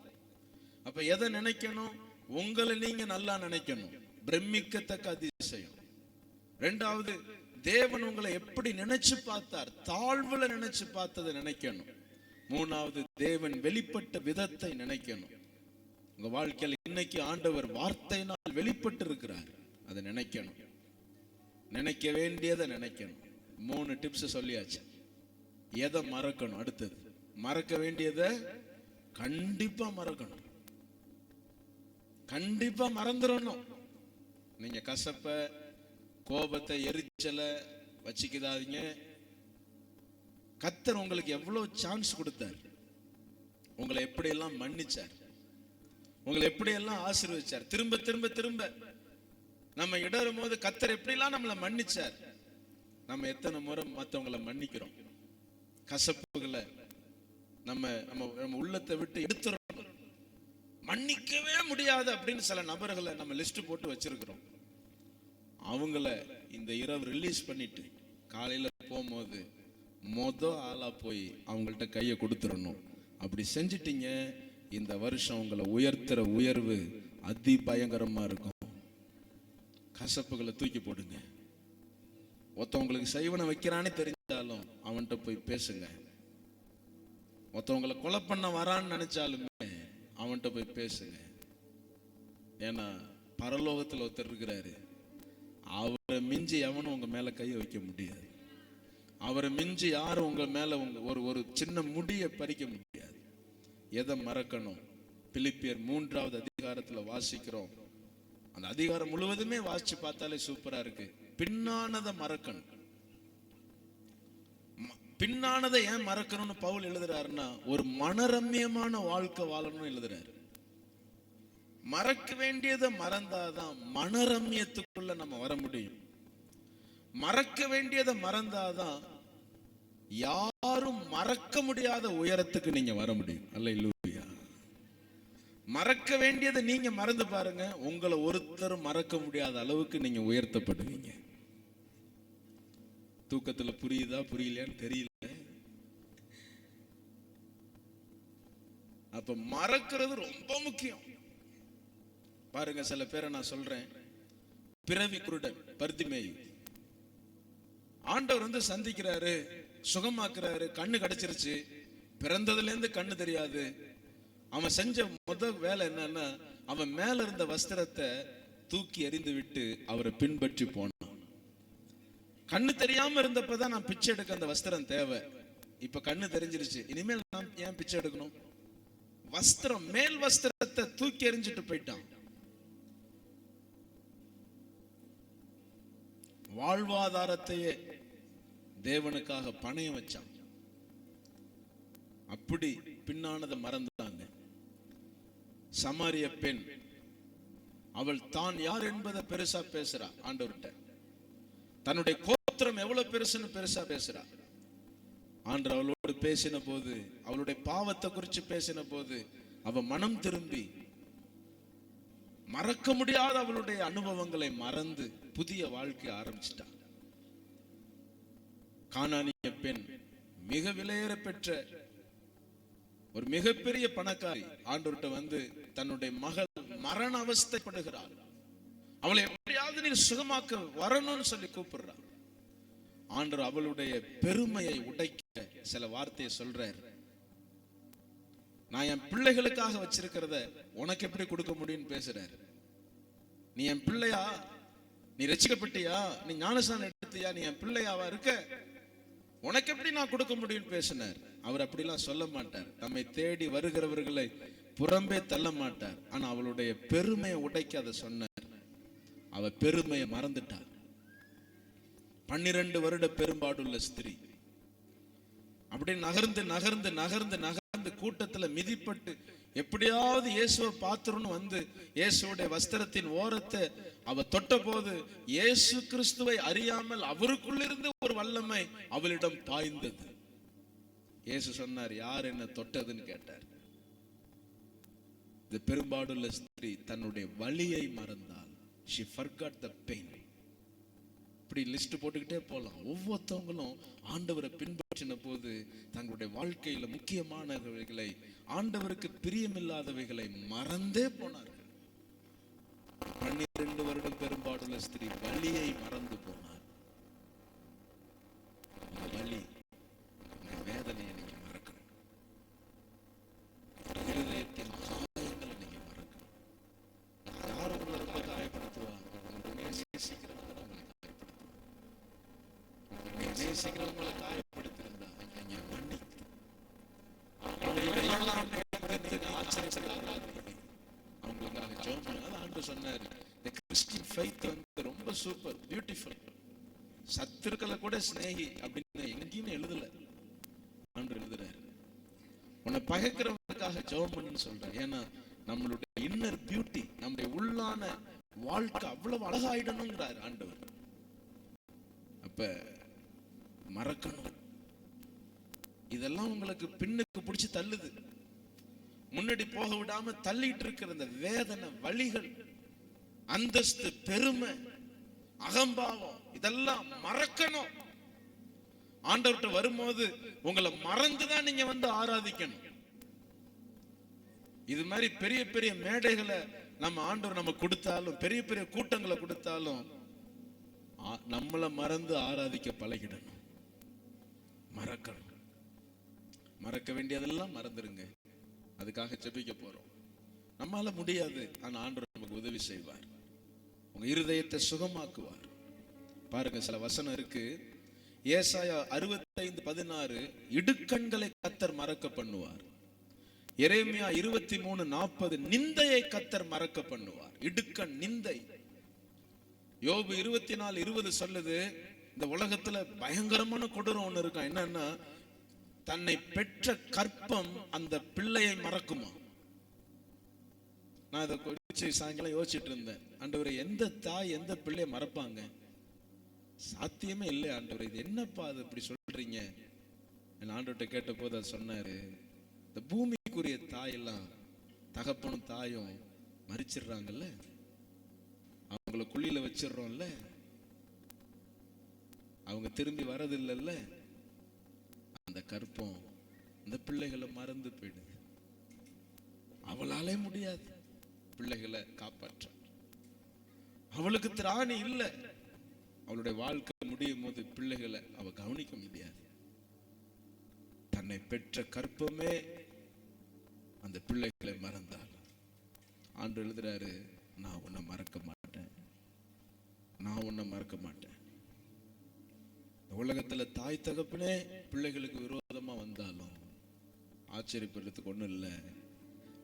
Speaker 1: அப்ப எதை நினைக்கணும்? உங்களை நீங்க நல்லா நினைக்கணும், பிரமிக்கத்தக்க அதிசயம். இரண்டாவது, தேவன் உங்களை எப்படி நினைச்சு பார்த்தார், தாழ்வுல நினைச்சு பார்த்ததை நினைக்கணும். மூணாவது, தேவன் வெளிப்பட்ட விதத்தை நினைக்கணும். உங்க வாழ்க்கையில இன்னைக்கு ஆண்டவர் வார்த்தையினால் வெளிப்பட்டு இருக்கிறார், அதை நினைக்கணும். நினைக்க வேண்டியதை நினைக்கணும். 3 டிப்ஸ் சொல்லியாச்சு. எதை மறக்கணும்? அடுத்தது, மறக்க வேண்டியதை கண்டிப்பா மறக்கணும். கண்டிப்பா மறந்துடணும். நீங்க கசப்ப, கோபத்தை, எரிச்சலை வச்சுக்கிடாதீங்க. கர்த்தர் உங்களுக்கு எவ்வளவு சான்ஸ் கொடுத்தார், உங்களை எப்படியெல்லாம் மன்னிச்சார், உங்களை எப்படியெல்லாம் ஆசீர்வதிச்சார். திரும்ப திரும்ப திரும்ப நம்ம இடரும் போது கர்த்தர் எப்படிலாம் நம்மளை மன்னிச்சார். நம்ம எத்தனை முறை மற்றவங்களை மன்னிக்கிறோம்? கசப்புகளை நம்ம நம்ம நம்ம உள்ளத்தை விட்டு எடுத்துறோம். மன்னிக்கவே முடியாது அப்படின்னு சில நபர்களை நம்ம லிஸ்ட் போட்டு வச்சிருக்கிறோம். அவங்கள இந்த இரவு ரிலீஸ் பண்ணிட்டு காலையில போகும்போது ஆளா போய் அவங்கள்ட்ட கையை கொடுத்துடணும். அப்படி செஞ்சிட்டீங்க, இந்த வருஷம் உங்களை உயர்த்துற உயர்வு அதி பயங்கரமா இருக்கும். கசப்புகளை தூக்கி போடுங்க. ஒருத்தவங்களுக்கு செய்வனை வைக்கிறான்னு தெரிஞ்சாலும் அவன்கிட்ட போய் பேசுங்க. ஒருத்தவங்களை கொலை பண்ண வரான்னு நினைச்சாலுமே அவன்கிட்ட போய் பேசுங்க. ஏன்னா பரலோகத்தில் ஒருத்தர் இருக்கிறாரு, அவரை மிஞ்சி எவனும் உங்க மேல கையை வைக்க முடியாது. அவரை மிஞ்சி யாரும் உங்க மேல ஒரு சின்ன முடியை பறிக்க முடியாது. எதை மறக்கணும்? பிலிப்பியர் 3வது அதிகாரத்துல வாசிக்கிறோம். அந்த அதிகாரம் முழுவதுமே வாசிச்சு பார்த்தாலே சூப்பரா இருக்கு. பின்னானதை மறக்கணும். பின்னானதை ஏன் மறக்கணும்னு பவுல் எழுதுறாருன்னா, ஒரு மனரம்யமான வாழ்க்கை வாழணும்னு எழுதுறாரு. மறக்க வேண்டியதை மறந்தாதான் மனரம்யத்துக்குள்ள நம்ம வர முடியும். மறக்க வேண்டியதை மறந்தாதான் யாரும் மறக்க முடியாத உயரத்துக்கு நீங்க வர முடியும். அல்லேலூயா. மறக்க வேண்டியதை நீங்க மறந்து பாருங்க, உங்களை ஒருத்தரும் மறக்க முடியாத அளவுக்கு நீங்க உயர்த்தப்படுவீங்க. தூக்கத்துல புரியுதா புரியலையான்னு தெரியல. அப்ப மறக்கிறது ரொம்ப முக்கியம். பாருங்க, சில பேரை நான் சொல்றேன், பிறவி குருடன் பர்திமேயு, ஆண்டவர் சந்திக்கிறாரு, சுகமாக்குறாரு, கண்ணு கிடைச்சிருச்சு, பிறந்ததுல இருந்து கண்ணு தெரியாது. அவன் செஞ்ச முதல் வேலை என்னன்னா, அவன் மேல இருந்த வஸ்திரத்தை தூக்கி எறிந்து விட்டு அவரை பின்பற்றி போனான். கண்ணு தெரியாம இருந்தப்பதான் நான் பிச்சை எடுக்க அந்த வஸ்திரம் தேவை. இப்ப கண்ணு தெரிஞ்சிருச்சு, இனிமேல் நான் ஏன் பிச்சை எடுக்கணும்? வஸ்திரம், மேல் வஸ்திரத்தை தூக்கி எறிஞ்சிட்டு போயிட்டான். வாழ்வாதாரத்தையே தேவனுக்காக பணயம் வச்சான். அப்படி பின்னானதை மறந்தாங்க. சமாரிய பெண், அவள் தான் யார் என்பதை பெருசா பேசுறா ஆண்டவர்கிட்ட. தன்னுடைய கோத்திரம் எவ்வளவு பெருசுன்னு பெருசா பேசுறா. ஆண்டவர் அவளோடு பேசின போது, அவளுடைய பாவத்தை குறித்து பேசின போது, அவ மனம் திரும்பி மறக்க முடியாத அவளுடைய அனுபவங்களை மறந்து புதிய வாழ்க்கை ஆரம்பிச்சிட்டான். கானானிய பெண் மிக விலையேற பெற்ற ஒரு மிகப்பெரிய பணக்காரி ஆண்டவர்கிட்ட தன்னுடைய மகள் மரண அவஸ்தைப்படுகிறாள். அவளை எப்படியாவது நீ சுகமாக்க வரணும்னு சொல்லி கூப்பிடுறான். ஆண்டவர் அவளுடைய பெருமையை உடைக்க சில வார்த்தையை சொல்றார். நான் என் பிள்ளைகளுக்காக வச்சிருக்கிறத உனக்கு எப்படி கொடுக்க முடியும்னு பேசுறாரு. நீ என் பிள்ளையா? நீ ரட்சிக்கப்பட்டியா? நீ ஞானஸ்நானம் எடுத்தியா? நீ என் பிள்ளையாவா இருக்க? உனக்கு எப்படி நான் கொடுக்க முடியும்னு பேசினார். அவர் அப்படிலாம் சொல்ல மாட்டார். நம்மை தேடி வருகிறவர்களை புறம்பே தள்ள மாட்டார். ஆனா அவளுடைய பெருமையை உடைக்க அதை சொன்னார். அவ பெருமையை மறந்துட்டார். 12 வருட பெரும்பாடுள்ள ஸ்திரீ அப்படி நகர்ந்து நகர்ந்து நகர்ந்து நகர்ந்து கூட்டத்துல மிதிப்பட்டு எப்படியாவது இயேசுவை பார்த்துருன்னு இயேசுடைய வஸ்திரத்தின் ஓரத்தை அவ தொட்ட போது, இயேசு கிறிஸ்துவை அறியாமல் அவருக்குள்ளிருந்து ஒரு வல்லமை அவளிடம் பாய்ந்தது. இயேசு சொன்னார், யார் என்ன தொட்டதுன்னு கேட்டார். இந்த பெரும்பாடுள்ள ஸ்திரீ தன்னுடைய வலியை மறந்தாள். She forgot the pain. இப்படி லிஸ்ட் போட்டுக்கிட்டே போலாம். ஒவ்வொருத்தவங்களும் ஆண்டவரை பின்பற்றின போது தங்களுடைய வாழ்க்கையில முக்கியமானவைகளை, ஆண்டவருக்கு பிரியமில்லாதவைகளை மறந்தே போனார்கள். 12 வருடம் பெரும்பாடுள்ள ஸ்திரீ வலியை மறந்து போனார். வலி, வேதனையை நீங்க மறக்கணும். இருதயத்தின் காயங்களை நீங்க மறக்கணும். யார் உங்களை ரொம்ப காயப்படுத்துவாங்க? நேசிக்கிறவங்களை காயப்படுத்திருந்தா நீங்க மன்னித்து அவங்களுக்காக ஜெபம் பண்ணுங்க. ஆண்டவர் சொன்னாரு, the Christian faith ரொம்ப சூப்பர், பியூட்டிஃபுல். சத்துருக்களை கூட சிநேகி அப்படின்னு எங்கேயுமே எழுதல. ஆண்டவர் எழுதுறாரு, உன்னை பகைக்கிறவங்களுக்காக ஜெபம் பண்ணுன்னு சொல்றாரு. ஏன்னா நம்மளுடைய இன்னர் பியூட்டி, நம்முடைய உள்ளான வாழ்க்கை அவ்வளவு அழகாயிடணுங்கிறார் ஆண்டவர். அப்ப மறக்கணும். இதெல்லாம் உங்களுக்கு பின்னுக்கு பிடிச்சு தள்ளுது. முன்னாடி போக விடாம தள்ளிட்டு இருக்கிற இந்த வேதனை, வலிகள், அந்தஸ்து, பெருமை, அகம்பாவம், இதெல்லாம் மறக்கணும். ஆண்டவர்கிட்ட வரும்போது உங்களை மறந்துதான் நீங்க ஆராதிக்கணும். இது மாதிரி பெரிய பெரிய மேடைகளை நம்ம ஆண்டவர் நம்ம கொடுத்தாலும், பெரிய பெரிய கூட்டங்களை கொடுத்தாலும், நம்மளை மறந்து ஆராதிக்க பழகிடணும். மறக்கணும். மறக்க வேண்டியதெல்லாம் மறந்துருங்க. அதுக்காக ஜெபிக்க போறோம். நம்மால முடியாது, ஆனா ஆண்டவர் நமக்கு உதவி செய்வார். உங்க இருதயத்தை சுகமாக்குவார். பாருங்க, சில வசனம் இருக்கு. ஏசாயா 65:16, இடுக்கண்களை கர்த்தர் மறக்க பண்ணுவார். எரேமியா 23:40, நிந்தையை கர்த்தர் மறக்க பண்ணுவார். இடுக்கண், நிந்தை. யோபு 24:20 சொல்லுது, இந்த உலகத்துல பயங்கரமான கொடூரம் ஒண்ணு இருக்கும். என்னன்னா, தன்னை பெற்ற கற்பம் அந்த பிள்ளையை மறக்குமா. நான் அதை குறிச்சு சாயங்காலம் யோசிச்சுட்டு இருந்தேன். ஆண்டவரே, எந்த தாய் எந்த பிள்ளையை மறப்பாங்க? சாத்தியமே இல்லை ஆண்டவரே, இது என்னப்பா அது இப்படி சொல்றீங்க? ஆண்டவர்கிட்ட கேட்ட போது அது சொன்னாரு, இந்த பூமிக்குரிய தாயெல்லாம் தகப்பனும் தாயும் மறிச்சிடுறாங்கல்ல, அவங்கள குழியில வச்சிடறோம்ல, அவங்க திரும்பி வரதில்லைல்ல, அந்த கற்பம் அந்த பிள்ளைகளை மறந்து போயிடுது. அவளாலே முடியாது பிள்ளைகளை காப்பாற்ற. அவளுக்கு திராணி இல்லை. அவளுடைய வாழ்க்கை முடியும் போது பிள்ளைகளை அவ கவனிக்க முடியாது. தன்னை பெற்ற கற்பமே அந்த பிள்ளைகளை மறந்தாள். ஆண்டு எழுதுறாரு, நான் உன்னை மறக்க மாட்டேன், நான் உன்னை மறக்க மாட்டேன். உலகத்துல தாய் தகப்பனே பிள்ளைகளுக்கு விரோதமா வந்தாலும் ஆச்சரியப்படுறதுக்கு ஒண்ணும் இல்லை.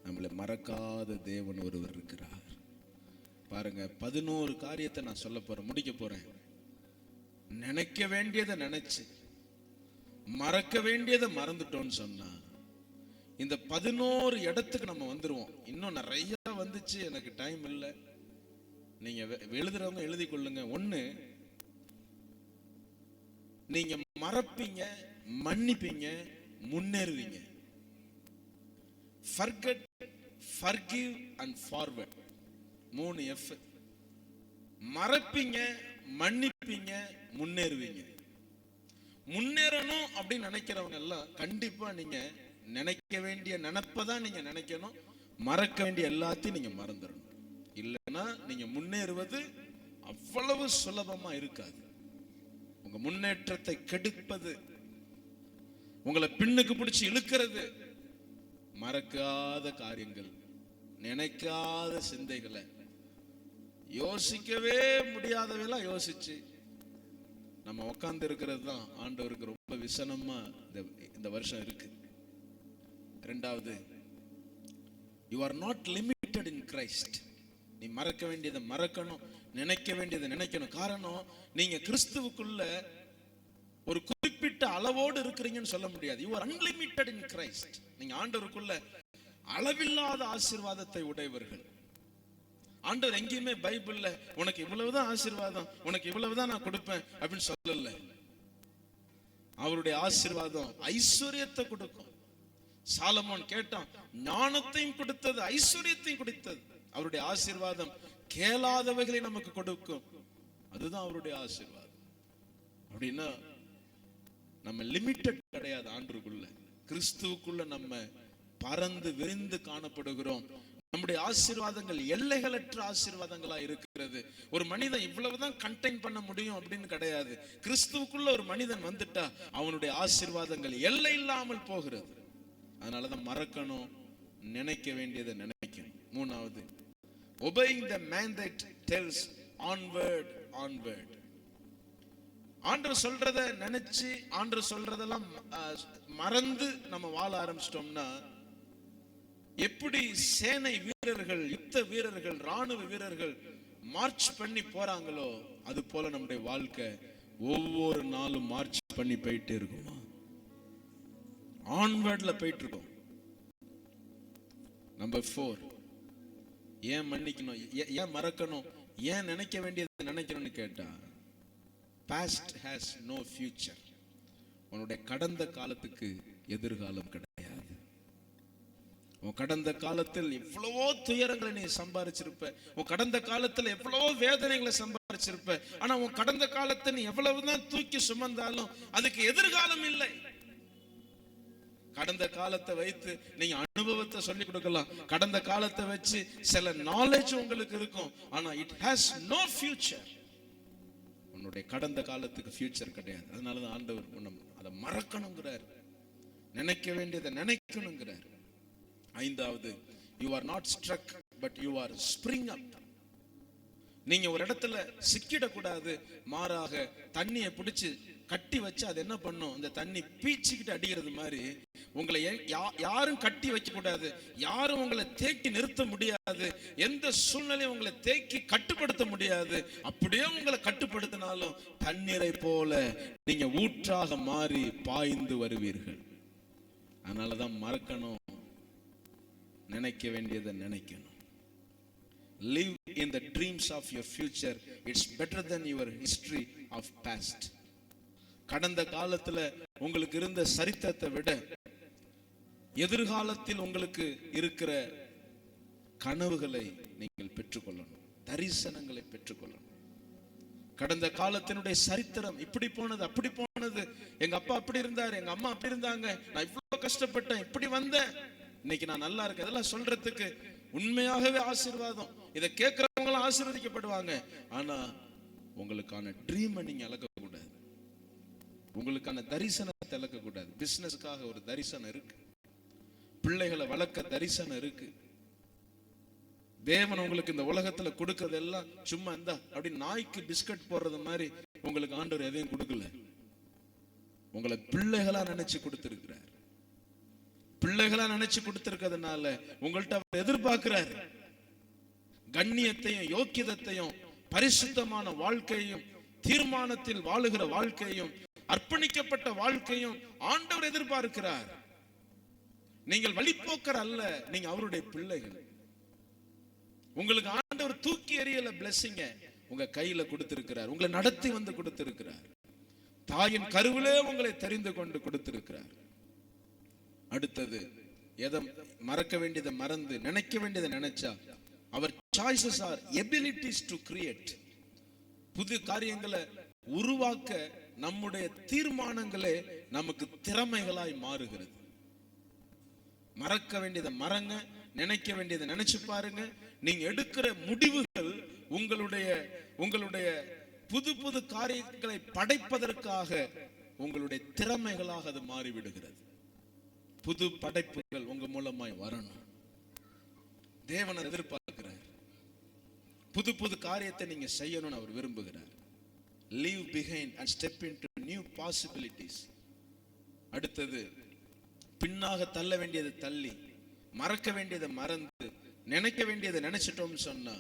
Speaker 1: நம்மளை மறக்காத தேவன் ஒருவர் இருக்கிறார். பாருங்க, 11 காரியத்தை நான் சொல்ல போறேன், முடிக்க போறேன். நினைக்க வேண்டியதை நினைச்சு மறக்க வேண்டியதை மறந்துட்டோம்னு சொன்னா இந்த 11 இடத்துக்கு நம்ம வந்துருவோம். இன்னும் நிறைய வந்துச்சு, எனக்கு டைம் இல்லை. நீங்க எழுதுறவங்க எழுதி கொள்ளுங்க. 1, நீங்க மறப்பீங்க, மன்னிப்பீங்க, முன்னேறுவீங்க. forget, forgive and forward. 3 F. மறப்பீங்க, மன்னிப்பீங்க, முன்னேறுவீங்க. முன்னேறணும் அப்படின்னு நினைக்கிறவங்க எல்லாம் கண்டிப்பா நீங்க நினைக்க வேண்டிய நினைப்பதான் நீங்க நினைக்கணும், மறக்க வேண்டிய எல்லாத்தையும் நீங்க மறந்துடணும். இல்லைன்னா நீங்க முன்னேறுவது அவ்வளவு சுலபமா இருக்காது. உங்க முன்னேற்றத்தை கெடுப்பது, உங்களை பின்னுக்கு பிடிச்சு இழுக்கிறது மறக்காத காரியங்கள், நினைக்காத சிந்தைகளை, யோசிக்கவே முடியாதவெல்லாம் யோசிச்சு நம்ம உட்கார்ந்து இருக்கிறது தான் ஆண்டவருக்கு ரொம்ப விசனமா இந்த வருஷம் இருக்கு. 2வது, you are not limited in Christ. நீ மறக்க வேண்டியதை மறக்கணும், நினைக்க வேண்டியதை நினைக்கணும். காரணம், நீங்க கிறிஸ்துவுக்குள்ள ஒரு குறிப்பிட்ட அளவோடு இருக்கிறீங்கன்னு சொல்ல முடியாது. you are unlimited in Christ. நீங்க ஆண்டவருக்குள்ள அளவில்லாத ஆசீர்வாதத்தை உடையவர்கள். ஆண்டவர் எங்கேயுமே பைபிள்ல உனக்கு இவ்வளவுதான் ஆசீர்வாதம், உனக்கு இவ்வளவுதான் நான் கொடுப்பேன் அப்படின்னு சொல்லல. அவருடைய ஆசீர்வாதம் ஐஸ்வர்யத்தை கொடுக்கும். சாலமோன் கேட்டான், ஞானத்தையும் கொடுத்தது, ஐஸ்வர்யத்தையும் கொடுத்தது. அவருடைய ஆசீர்வாதம் கேளாதவைகளை நமக்கு கொடுக்கும். அதுதான் அவருடைய ஆசீர்வாதம். அப்படின்னா நம்ம லிமிட்டட் கிடையாது. ஆண்டவருக்குள்ள, கிறிஸ்துவுக்குள்ள நம்ம பறந்து விரிந்து காணப்படுகிறோம். நம்முடைய ஆசீர்வாதங்கள் எல்லைகளற்ற ஆசீர்வாதங்களா இருக்கிறது. ஒரு மனிதன் இவ்வளவுதான் கண்டெயின் பண்ண முடியும் அப்படின்னு கிடையாது. கிறிஸ்துவுக்குள்ள ஒரு மனிதன் வந்துட்டா அவனுடைய ஆசீர்வாதங்கள் எல்லை இல்லாமல் போகிறது. அதனாலதான் மறக்கணும், நினைக்க வேண்டியதை நினைக்கணும். 3வது, obeying the mandate tells onward, onward. ஆண்டவர் சொல்றத நினைச்சு ஆண்டவர் சொல்றதெல்லாம் மறந்து நம்ம வாழ ஆரம்பிச்சிட்டோம்னா, எப்படி சேனை வீரர்கள், யுத்த வீரர்கள், ராணுவ வீரர்கள் மார்ச் பண்ணி போறாங்களோ அது போல நம்முடைய வாழ்க்கை ஒவ்வொரு நாளும் மார்ச் பண்ணி போயிட்டே இருக்குமா, ஆன்வர்ட்ல போயிட்டு இருக்கோம். நம்பர் 4, ஏன் மன்னிக்கணும், ஏன் மறக்கணும், ஏன் நினைக்க வேண்டியது நினைக்கணும்னு கேட்டா, past has no future. உன்னுடைய கடந்த காலத்துக்கு எதிர்காலம் கிடையாது. உன் கடந்த காலத்தில் எவ்வளவோ துயரங்களை நீ சம்பாதிச்சிருப்ப, உன் கடந்த காலத்தில் எவ்வளவோ வேதனைகளை சம்பாதிச்சிருப்ப. ஆனா உன் கடந்த காலத்தை நீ எவ்வளவுதான் தூக்கி சுமந்தாலும் அதுக்கு எதிர்காலம் இல்லை. கடந்த காலத்தை வைத்து நீங்க அனுபவத்தை சொல்லி கொடுக்கலாம், கடந்த காலத்தை வச்சு சில நாலேஜ் உங்களுக்கு இருக்கும், ஆனா இட் ஹாஸ் நோ ஃபியூச்சர். உன்னுடைய கடந்த காலத்துக்கு ஃபியூச்சர் கிடையாது. அதனாலதான் ஆண்டவர் அதை மறக்கணுங்கிறார், நினைக்க வேண்டியதை நினைக்கணுங்கிறார். 5வது, you are not struck but you are spring up. நீங்க ஒரு இடத்துல சிக்கிடக்கூடாது, மாறாக தண்ணியை பிடிச்சு கட்டி வச்சு அது என்ன பண்ணும், அந்த தண்ணி பீச்சிக்கிட்டு அடிக்கிறது மாதிரி உங்களை யாரும் கட்டி வைக்க கூடாது, யாரும் உங்களை தேக்கி நிறுத்த முடியாது, எந்த சூழ்நிலையும் உங்களை தேக்கி கட்டுப்படுத்த முடியாது. அப்படியே உங்களை கட்டுப்படுத்தினாலும் தண்ணீரை போல நீங்க ஊற்றாக மாறி பாய்ந்து வருவீர்கள். அதனாலதான் மறக்கணும், நினைக்க வேண்டியதை நினைக்கணும். Live in the dreams of your future. It's better than your history of past. கடந்த காலத்துல உங்களுக்கு இருந்த சரித்திரத்தை விட எதிர்காலத்தில் உங்களுக்கு இருக்கிற கனவுகளை நீங்கள் பெற்றுக்கொள்ளணும், தரிசனங்களை பெற்றுக்கொள்ளணும். கடந்த காலத்தினுடைய சரித்திரம் இப்படி போனது, அப்படி போனது, எங்க அப்பா அப்படி இருந்தார், எங்க அம்மா அப்படி இருந்தாங்க, நான் இவ்வளவு கஷ்டப்பட்டேன், இப்படி வந்தேன், இன்னைக்கு நான் நல்லா இருக்கேன், அதெல்லாம் சொல்றதுக்கு உண்மையாகவே ஆசீர்வாதம். இதை கேட்கிறவங்களும் ஆசீர்வதிக்கப்படுவாங்க. ஆனா உங்களுக்கான ட்ரீமை நீங்க இழக்க கூடாது, உங்களுக்கான தரிசனத்தை இழக்க கூடாது. பிசினஸுக்காக ஒரு தரிசனம் இருக்கு, பிள்ளைகளை வளர்க்க தரிசனம் இருக்கு. தேவன் உங்களுக்கு இந்த உலகத்துல கொடுக்கறது எல்லாம் சும்மா இருந்தா அப்படி நாய்க்கு பிஸ்கட் போடுறது மாதிரி உங்களுக்கு ஆண்டவர் எதையும் கொடுக்கல. உங்களை பிள்ளைகளா நினைச்சு கொடுத்திருக்கிறார். பிள்ளைகளா நினைச்சு கொடுத்திருக்கிறதுனால உங்கள்ட்ட அவர் எதிர்பார்க்கிறார் கண்ணியத்தையும் யோக்கியத்தையும் பரிசுத்தமான வாழ்க்கையும் தீர்மானத்தில் வாழுகிற வாழ்க்கையும் அர்ப்பணிக்கப்பட்ட வாழ்க்கையும் ஆண்டவர் எதிர்பார்க்கிறார். நீங்கள் வழிபோக்கர் அல்ல, நீங்க அவருடைய பிள்ளைகள். உங்களுக்கு ஆண்டவர் தூக்கி எறியல பிளெஸிங்க உங்க கையில கொடுத்திருக்கிறார், உங்களை நடத்தி வந்து கொடுத்திருக்கிறார், தாயின் கருவிலே உங்களை தெரிந்து கொண்டு கொடுத்திருக்கிறார். அடுத்தது எதை மறக்க வேண்டியதை மறந்து நினைக்க வேண்டியதை நினைச்சா, அவர் choices are abilities to create. புது காரியங்களை உருவாக்க நம்முடைய தீர்மானங்களே நமக்கு திறமைகளாய் மாறுகிறது. மறக்க வேண்டியதை மறங்க, நினைக்க வேண்டியதை நினைச்சு பாருங்க. நீங்க எடுக்கிற முடிவுகள் உங்களுடைய புது புது காரியங்களை படைப்பதற்காக உங்களுடைய திறமைகளாக அது மாறிவிடுகிறது. புது படைப்புகள் உங்க மூலமாய் வரணும். தேவனை எதிர்பார்க்கிறார். புது புது காரியத்தை நீங்க செய்யணும்னு அவர் விரும்புகிறார். Leave behind and step into new possibilities. அடுத்தது பின்னாக தள்ள வேண்டியதை தள்ளி, மறக்க வேண்டியதை மறந்து, நினைக்க வேண்டியதை நினைச்சிட்டோம்னு சொன்னா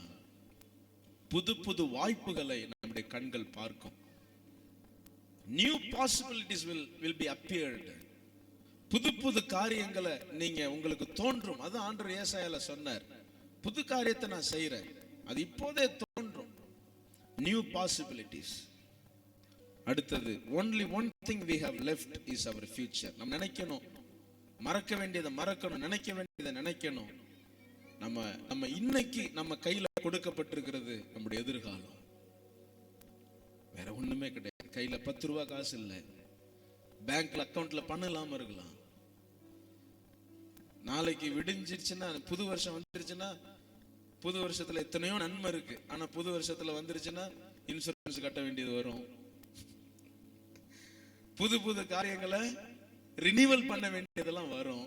Speaker 1: புது புது வாய்ப்புகளை நம்முடைய கண்கள் பார்க்கும். New possibilities will be appeared. புது புது காரியங்களை நீங்க உங்களுக்கு தோன்றும். அது ஆண்டவர் ஏசாயால சொன்னார், புது காரியத்தை நான் செய்யறேன், அது இப்போதே தோன்றும். New possibilities. அடுத்தது only one thing we have left is our future. நம்ம நினைக்கணும், மறக்க வேண்டியதை மறக்கணும், நினைக்க வேண்டியதை நினைக்கணும். நம்ம இன்னைக்கு நம்ம கையில கொடுக்கப்பட்டிருக்கிறது நம்முடைய எதிர்காலம். வேற ஒண்ணுமே கிடையாது. கையில 10 ரூபாய் காசு இல்லை, பேங்க்ல அக்கௌண்ட்ல பணம் இல்லாம இருக்கலாம். நாளைக்கு விடிஞ்சிருச்சுன்னா, புது வருஷம் வந்துருச்சுன்னா, புது வருஷத்துல எத்தனையோ நன்மை இருக்கு, ஆனா புது வருஷத்துல வந்துருச்சுன்னா இன்சூரன்ஸ் கட்ட வேண்டியது வரும், புது புது காரியங்களை ரினிவல் பண்ண வேண்டியதெல்லாம் வரும்.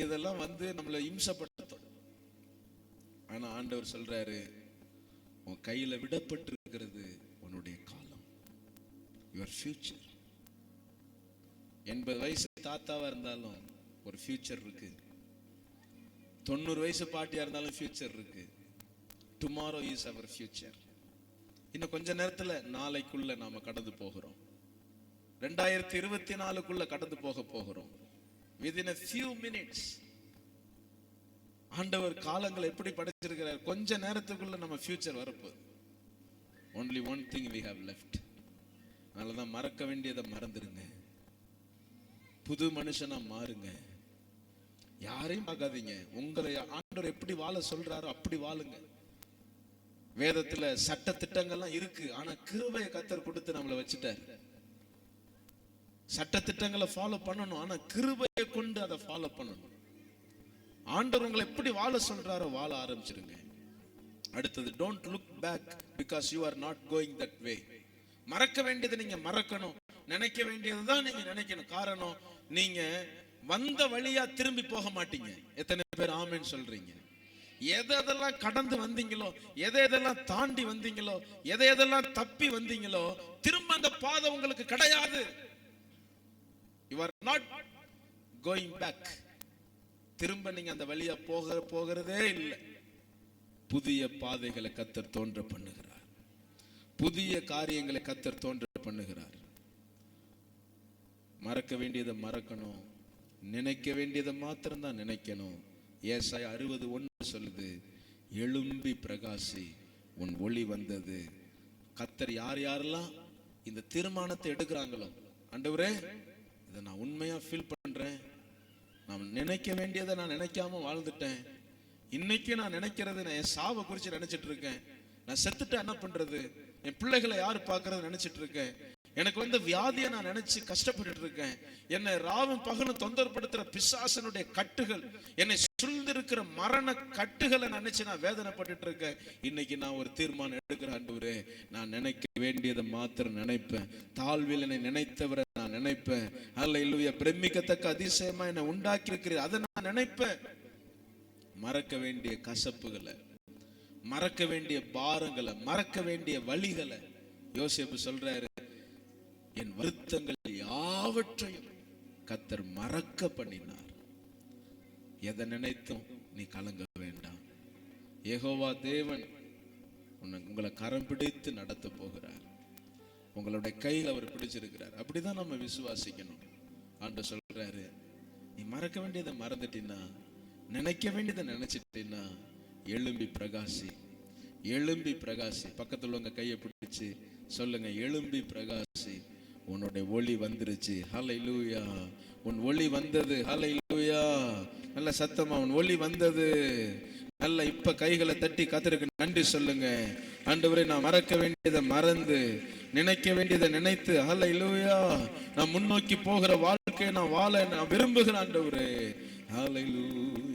Speaker 1: இதெல்லாம் வந்து நம்மளை இம்சப்படுத்தும். ஆனா ஆண்டவர் சொல்றாரு, உன் கையில விடப்பட்டிருக்கிறது உன்னுடைய காலம், யுவர் ஃபியூச்சர். 80 வயசு தாத்தாவா இருந்தாலும் ஒரு ஃபியூச்சர் இருக்கு, 90 வயசு பாட்டியா இருந்தாலும் ஃபியூச்சர் இருக்கு. Tomorrow is our future. இன்னும் கொஞ்ச நேரத்துல நாளைக்குள்ள நாம கடந்து போகிறோம். 2024க்குள்ள கடந்து போகிறோம். within a few minutes. ஆண்டவர் காலங்களை எப்படி படைச்சிருக்கிறார், கொஞ்ச நேரத்துக்குள்ள நம்ம ஃபியூச்சர் வரப்போகுது. only one thing we have left. அதனாலதான் மறக்க வேண்டியதை மறந்துருங்க, புது மனுஷனா மாறுங்க. யாரையும் பார்க்காதீங்க, உங்களை ஆண்டவர் எப்படி வாழ சொல்றாரோ அப்படி வாழுங்க. வேதத்துல சட்ட திட்டங்கள்லாம் இருக்கு, ஆனா கிருபையை கர்த்தர் கொடுத்து நம்மளை வச்சுட்டாரு. சட்ட திட்டங்களை ஃபாலோ பண்ணணும், ஆனா கிருபையை கொண்டு அதை ஃபாலோ பண்ணணும். ஆண்டவர் உங்களை எப்படி வாழ சொல்றாரோ வாழ ஆரம்பிச்சிருங்க. அடுத்தது don't look back because you are not going that way. மறக்க வேண்டியது நீங்க மறக்கணும், நினைக்க வேண்டியதுதான் நீங்க நினைக்கணும். காரணம், நீங்க வந்த வழியா திரும்பி போக மாட்டீங்க. எத்தனை பேர் ஆமென் சொல்றீங்க? எதெல்லாம் கடந்து வந்தீங்களோ, எதெல்லாம் தாண்டி வந்தீங்களோ, எதெல்லாம் தப்பி வந்தீங்களோ, திரும்ப அந்த பாதை உங்களுக்கு கிடையாது. You are not going back. திரும்ப நீங்க அந்த வழியா போகிறதே இல்லை. புதிய பாதைகளை கர்த்தர் தோன்ற பண்ணுகிறார். புதிய காரியங்களை கர்த்தர் தோன்ற பண்ணுகிறார். மறக்க வேண்டியதை மறக்கணும், நினைக்க வேண்டியதை மாத்திரம் தான் நினைக்கணும். ஏசாயா 60:1 சொல்லுது, எழும்பி பிரகாசி, உன் ஒளி வந்தது. கர்த்தர் யார் யாரெல்லாம் இந்த தீர்மானத்தை எடுக்கிறாங்களோ, ஆண்டவரே இதை நான் உண்மையா ஃபீல் பண்றேன், நான் நினைக்க வேண்டியதை நான் நினைக்காம வாழ்ந்துட்டேன், இன்னைக்கு நான் நினைக்கிறது நான் என் சாவை குறித்து நினைச்சிட்டு இருக்கேன், நான் செத்துட்டா என்ன பண்றது, என் பிள்ளைகளை யாரு பார்க்கறது நினைச்சிட்டு இருக்கேன், எனக்கு வந்து வியாதியை நான் நினைச்சு கஷ்டப்பட்டு இருக்கேன், என்னை ராவும் பகலும் தொந்தரப்படுத்துற பிசாசனுடைய கட்டுகள், என்னை சூழ்ந்திருக்கிற மரண கட்டுகளை நினைச்சு நான் வேதனைப்பட்டு இருக்கேன். இன்னைக்கு நான் ஒரு தீர்மானம் எடுக்கிறேன், ஆண்டவரே நான் நினைக்க வேண்டியதை மாத்திரம் நினைப்பேன், தாழ்வில் என்னை நினைத்தவரை நான் நினைப்பேன். அல்லேலூயா. பிரமிக்கத்தக்க அதிசயமா என்னை உண்டாக்கி இருக்கிறேன், அதை நான் நினைப்பேன். மறக்க வேண்டிய கசப்புகளை, மறக்க வேண்டிய பாரங்களை, மறக்க வேண்டிய வழிகளை யோசேப்பு சொல்றாரு, என் வருத்தங்கள் யாவற்றையும் கர்த்தர் மறக்க பண்ணினார். எதை நினைத்தும் நீ கலங்க வேண்டாம். யெகோவா தேவன் உங்களை கரம் பிடித்து நடத்த போகிறார். உங்களுடைய கையில் அவர் பிடிச்சிருக்கிறார். அப்படிதான் நம்ம விசுவாசிக்கணும். ஆண்டவர் சொல்றாரு, நீ மறக்க வேண்டியதை மறந்துட்டீன்னா, நினைக்க வேண்டியதை நினைச்சிட்டீன்னா, எழும்பி பிரகாசி, எழும்பி பிரகாசி. பக்கத்துல உள்ளவங்க கையை பிடிச்சு சொல்லுங்க, எழும்பி பிரகாசி, உன்னுடைய ஒளி வந்துருச்சு. ஹல்லேலூயா. உன் ஒளி வந்தது. ஹல்லேலூயா. நல்ல சத்தமா உன் ஒளி வந்தது. நல்ல இப்ப கைகளை தட்டி கர்த்தருக்கு நன்றி சொல்லுங்க. ஆண்டவரே நான் மறக்க வேண்டியதை மறந்து, நினைக்க வேண்டியதை நினைத்து, ஹல்லேலூயா, நான் முன்னோக்கி போகிற வாழ்க்கையை நான் வாழ நான் விரும்புகிறேன் ஆண்டவரே. ஹல்லேலூயா.